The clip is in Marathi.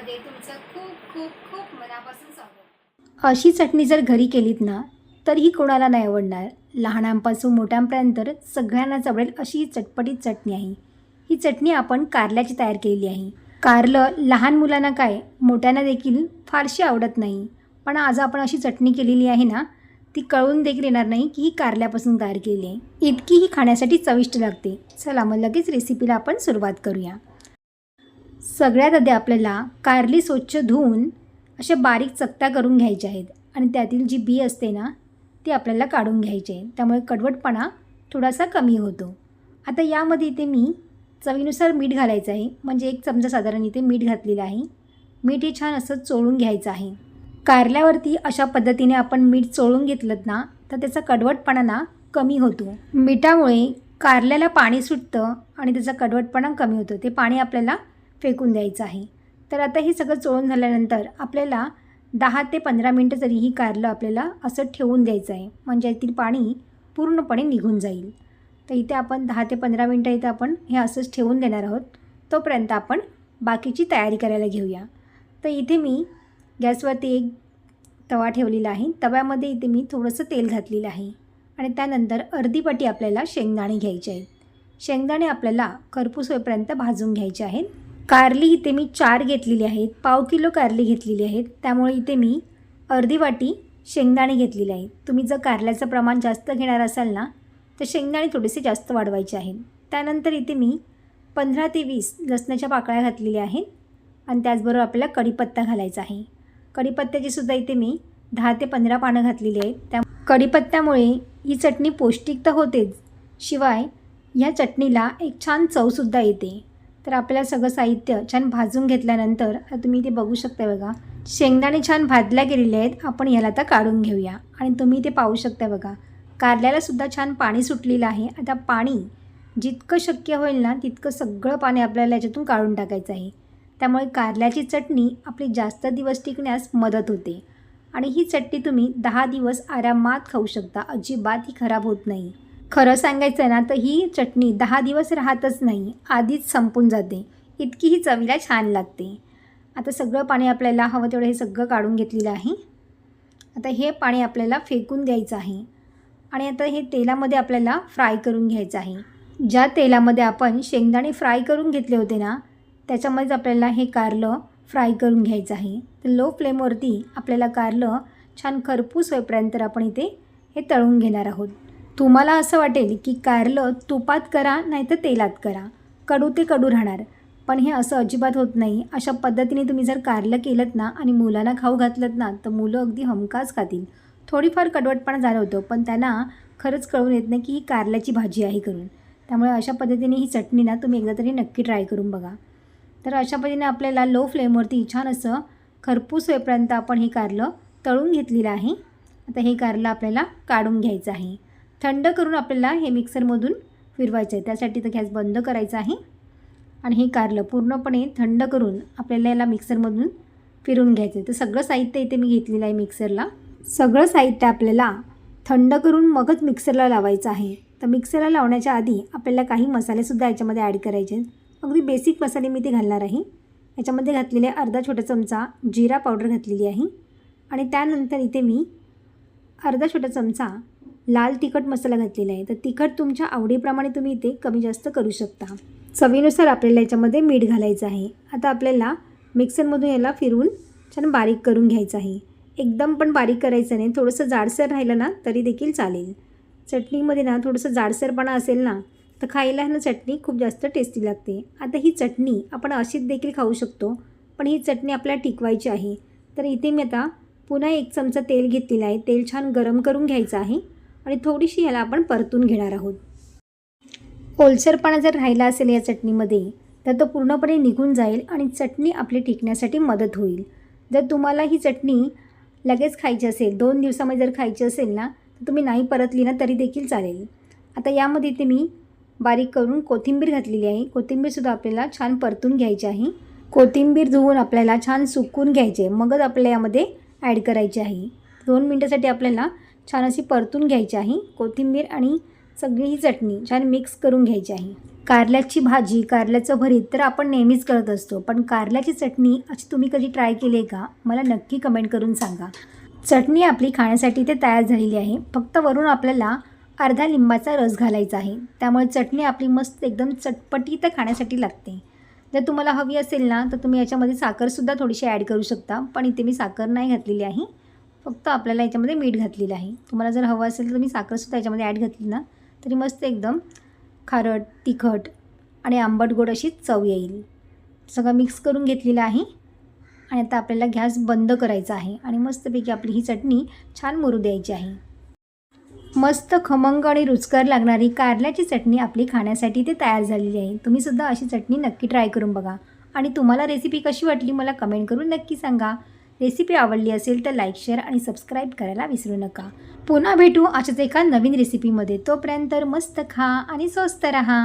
चॅनलमध्ये तुमचं खूप खूप खूप मनापासून स्वागत। अशी चटणी जर घरी केलीत ना तरीही कोणाला नाही आवडणार। लहानांपासून मोठ्यांपर्यंत सगळ्यांनाच आवडेल अशी ही चटपटीत चटणी आहे। ही चटणी आपण कारल्याची तयार केलेली आहे। कारलं लहान मुलांना काय मोठ्यांना देखील फारशी आवडत नाही, पण आज आपण अशी चटणी केलेली आहे ना, ती कळून देखील येणार नाही की ही कारल्यापासून तयार केलेली आहे। इतकी ही खाण्यासाठी चविष्ट लागते। चला मग लगेच रेसिपीला आपण सुरुवात करूया। सगळ्यात आधी आपल्याला कारली स्वच्छ धुवून अशा बारीक चकत्या करून घ्यायच्या आहेत आणि त्यातील जी बी असते ना ती आपल्याला काढून घ्यायची आहे, त्यामुळे कडवटपणा थोडासा कमी होतो। आता यामध्ये इथे मी चवीनुसार मीठ घालायचं आहे, म्हणजे 1 चमचा साधारण इथे मीठ घातलेलं आहे। मीठ हे छान असं चोळून घ्यायचं आहे। कारल्यावरती अशा पद्धतीने आपण मीठ चोळून घेतलं ना तर त्याचा कडवटपणा ना कमी होतो। मिठामुळे कारल्याला पाणी सुटतं आणि त्याचा कडवटपणा कमी होतो। ते पाणी आपल्याला फेकून द्यायचं आहे। तर आता हे सगळं चोळून झाल्यानंतर आपल्याला 10 ते 15 मिनटं तरी ही कारलं आपल्याला असं ठेवून द्यायचं आहे, म्हणजे यातील पाणी पूर्णपणे निघून जाईल। तर इथे आपण 10 ते 15 मिनटं इथे आपण हे असंच ठेवून देणार आहोत। तोपर्यंत आपण बाकीची तयारी करायला घेऊया। तर इथे मी गॅसवरती एक तवा ठेवलेला आहे। तव्यामध्ये इथे मी थोडंसं तेल घातलेलं आहे आणि त्यानंतर अर्धी वाटी आपल्याला शेंगदाणे घ्यायचे आहेत। शेंगदाणे आपल्याला खरपूस होईपर्यंत भाजून घ्यायचे आहेत। कारली इथे मी 4 घेतलेली आहेत, पाव किलो कारली घेतलेली आहेत, त्यामुळे इथे मी अर्धी वाटी शेंगदाणे घेतलेले आहेत। तुम्ही जर कारल्याचं प्रमाण जास्त घेणार असाल ना तर शेंगदाणे थोडेसे जास्त वाढवायचे आहेत। त्यानंतर इथे मी 15 ते 20 लसणाच्या पाकळ्या घातलेल्या आहेत आणि त्याचबरोबर आपल्याला कढीपत्ता घालायचा आहे। कढीपत्त्याची सुद्धा इथे मी 10 ते 15 पानं घातलेली आहेत। त्या कढीपत्त्यामुळे ही चटणी पौष्टिक तर होतेच, शिवाय ह्या चटणीला एक छान चवसुद्धा येते। तर आपल्याला सगळं साहित्य छान भाजून घेतल्यानंतर तुम्ही इथे बघू शकता बघा, शेंगदाणे छान भाजल्या गेलेले आहेत। आपण याला आता काढून घेऊया आणि तुम्ही इथे पाहू शकता बघा, कारल्यालासुद्धा छान पाणी सुटलेलं आहे। आता पाणी जितकं शक्य होईल ना तितकं सगळं पाणी आपल्याला याच्यातून काढून टाकायचं आहे। त्यामुळे कारल्याची चटणी आपली जास्त दिवस टिकण्यास मदत होते आणि ही चटणी तुम्ही 10 दिवस आरामात खाऊ शकता, अजिबात ही खराब होत नाही। खरं सांगायचं ना तर ही चटणी 10 दिवस राहतच नाही, आधीच संपून जाते, इतकी ही चवीला छान लागते। आता सगळं पाणी आपल्याला हवं तेवढं हे सगळं काढून घेतलेलं आहे। आता हे पाणी आपल्याला फेकून द्यायचं आहे आणि आता हे तेलामध्ये आपल्याला फ्राय करून घ्यायचं आहे। ज्या तेलामध्ये आपण शेंगदाणे फ्राय करून घेतले होते ना त्याच्यामध्येच आपल्याला हे कारलं फ्राय करून घ्यायचं आहे। तर लो फ्लेमवरती आपल्याला कारलं छान खरपूस होईपर्यंत आपण इथे हे तळून घेणार आहोत। तुम्हाला असं वाटेल की कारलं तुपात करा नाही तर तेलात करा, कडू ते कडू राहणार, पण हे असं अजिबात होत नाही। अशा पद्धतीने तुम्ही जर कारलं केलं ना आणि मुलांना खाऊ घातलं ना तर मुलं अगदी हमखास खातील। थोडीफार कडवटपणा झालं होतं, पण त्यांना खरंच कळून येत नाही की ही कारल्याची भाजी आहे करून। त्यामुळे अशा पद्धतीने ही चटणी ना तुम्ही एकदा तरी नक्की ट्राय करून बघा। तर अशा पद्धतीने आपल्याला लो फ्लेमवरती छान असं खरपूस होईपर्यंत आपण हे कारलं तळून घेतलेलं आहे। आता हे कारलं आपल्याला काढून घ्यायचं आहे। थंड करून आपल्याला हे मिक्सरमधून फिरवायचं आहे, त्यासाठी तर गॅस बंद करायचा आहे आणि हे कारलं पूर्णपणे थंड करून आपल्याला याला मिक्सरमधून फिरून घ्यायचं आहे। तर सगळं साहित्य इथे मी घेतलेलं आहे मिक्सरला। सगळं साहित्य आपल्याला थंड करून मगच मिक्सरला लावायचं आहे। तर मिक्सरला लावण्याच्या आधी आपल्याला काही मसालेसुद्धा याच्यामध्ये ॲड करायचे आहेत। अगदी बेसिक मसाले मी ते घालणार आहे। याच्यामध्ये घातलेले अर्धा छोटा चमचा जिरा पावडर घातलेली आहे आणि त्यानंतर इथे मी अर्धा छोटा चमचा लाल तिखट मसाला घातलेला आहे। तर तिखट तुमच्या आवडीप्रमाणे तुम्ही इथे कमी जास्त करू शकता। चवीनुसार आपल्याला याच्यामध्ये मीठ घालायचं आहे। आता आपल्याला मिक्सरमधून याला फिरवून छान बारीक करून घ्यायचं आहे। एकदम पण बारीक करायचं नाही, थोडंसं जाडसर राहिलं ना तरी देखील चालेल। चटणीमध्ये ना थोडंसं जाडसरपणा असेल ना तर खायला ना चटणी खूप जास्त टेस्टी लागते। आता ही चटणी आपण अशीच देखील खाऊ शकतो, पण ही चटणी आपल्याला टिकवायची आहे। तर इथे मी आता पुन्हा 1 चमचा तेल घेतलेलं आहे। तेल छान गरम करून घ्यायचं आहे आणि थोडीशी याला आपण परतून घेणार आहोत। ओलसरपणा जर राहिला असेल या चटणीमध्ये तर तो पूर्णपणे निघून जाईल आणि चटणी आपली टिकण्यासाठी मदत होईल। जर तुम्हाला ही चटणी लगेच खायची असेल, 2 दिवसामध्ये जर खायची असेल ना तर तुम्ही नाही परतली ना तरी देखील चालेल। आता यामध्ये इथे मी बारीक करून कोथिंबीर घातलेली आहे। कोथिंबीरसुद्धा आपल्याला छान परतून घ्यायची आहे। कोथिंबीर धुवून आपल्याला छान सुकून घ्यायचे, मगच आपल्याला यामध्ये ॲड करायची आहे। 2 मिनटासाठी आपल्याला छान अशी परतून घ्यायची आहे। कोथिंबीर आणि सगळी ही चटणी छान मिक्स करून घ्यायची आहे. कारल्याची भाजी, कारल्याचं भरीत तर आपण नेहमीच करत असतो, पण कारल्याची चटणी अशी तुम्ही कधी ट्राय केली आहे का? मला नक्की कमेंट करून सांगा. चटणी आपली खाण्यासाठी ते तयार झालेली आहे. फक्त वरून आपल्याला अर्धा लिंबाचा रस घालायचा आहे. त्यामुळे चटणी आपली मस्त एकदम चटपटीत खाण्यासाठी लागते. जर तुम्हाला हवी असेल ना तर तुम्ही याच्यामध्ये साखरसुद्धा थोडीशी ॲड करू शकता, पण इथे मी साखर नाही घातलेली आहे. फक्त आपल्याला याच्यामध्ये मीठ घातलेलं आहे. तुम्हाला जर हवं असेल तर तुम्ही साखरसुद्धा याच्यामध्ये ॲड घातली ना तरी मस्त एकदम खारट, तिखट आणि आंबट गोड अशी चव येईल. सगळं मिक्स करून घेतलेलं आहे आणि आता आपल्याला गॅस बंद करायचा आहे आणि मस्तपैकी आपली ही चटणी छान मुरू द्यायची आहे. मस्त खमंग आणि रुचकर लागणारी कारल्याची चटणी आपली खाण्यासाठी ते तयार झालेली आहे. तुम्हीसुद्धा अशी चटणी नक्की ट्राय करून बघा आणि तुम्हाला रेसिपी कशी वाटली मला कमेंट करून नक्की सांगा. रेसिपी आवडली असेल तर लाईक, शेअर आणि सबस्क्राईब करायला विसरू नका. पुन्हा भेटू अशाच एका नवीन रेसिपीमध्ये. तोपर्यंत मस्त खा आणि स्वस्त रहा.